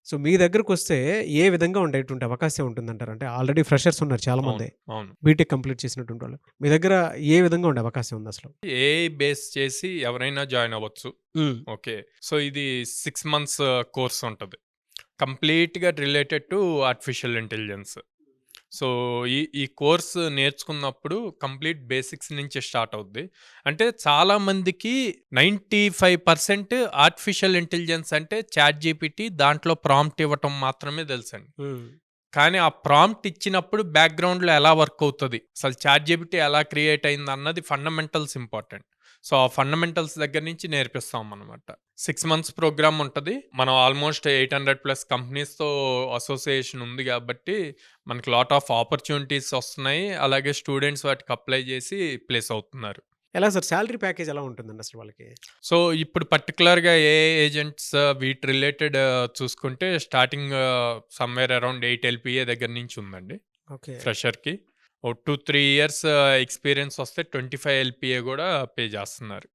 So, మీ దగ్గరకొస్తే ఏ విధంగా ఉండేటువంటి అవకాశం ఉంటుందంటారు? అంటే ఆల్రెడీ ఫ్రెషర్స్ ఉన్నారు అవును. చాలామందే. అవును. బీటెక్ కంప్లీట్ చేసినటువంటి వాళ్ళు. మీ దగ్గర ఏ విధంగా ఉండే అవకాశం ఉందసలు? ఏఐ బేస్ చేసి ఎవరైనా జాయిన్ అవ్వచ్చు. హ్మ్. ఓకే. సో, ఇది 6 మంత్స్ కోర్స్ ఉంటది. కంప్లీట్‌గా related to artificial intelligence. So, ఈ కోర్స్ నేర్చుకున్నప్పుడు కంప్లీట్ బేసిక్స్ నుంచి స్టార్ట్ అవుద్ది. అంటే చాలా మందికి 95% ఆర్టిఫిషియల్ ఇంటెలిజెన్స్ అంటే చాట్‌జీపీటీ దాంట్లో ప్రాంప్ట్ ఇవ్వటం మాత్రమే తెలుసండి. హ్మ్. కానీ ఆ ప్రాంప్ట్ ఇచ్చినప్పుడు బ్యాక్‌గ్రౌండ్‌లో ఎలా వర్క్ అవుతది? అసలు చాట్‌జీపీటీ ఎలా క్రియేట్ అయిందన్నది ఫండమెంటల్స్ ఇంపార్టెంట్. సో, ఆ ఫండమెంటల్స్ దగ్గర నుంచి నేర్పిస్తామనమాట. 6 మంత్స్ ప్రోగ్రామ్ ఉంటది. మనం ఆల్‌మోస్ట్ 800+ కంపెనీస్‌తో అసోసియేషన్ ఉంది గాబట్టి, మనకి లాట్ ఆఫ్ ఆపర్చునిటీస్ వస్తున్నాయి. అలాగే స్టూడెంట్స్ వాటికి అప్లై జేసి ప్లేస్ అవుతున్నారు. ఎలా సార్ సాలరీ ప్యాకేజ్ ఎలా ఉంటుందండి అసలు వాళ్ళకి? సో, ఇప్పుడు పర్టిక్యులర్‌గా ఏఐ ఏజెంట్స్ వీటి రిలేటెడ్ చూసుకుంటే స్టార్టింగ్ సమ్‌వేర్ అరౌండ్ 8 ఎల్‌పీఏ దగ్గర నుంచి ఉందండి. ఓకే. ఫ్రెషర్‌కి. ఓ 2, 3 ఇయర్స్ ఎక్స్‌పీరియన్స్ వస్తే 25 ఎల్‌పీఏ గూడా పే జేస్తున్నారు.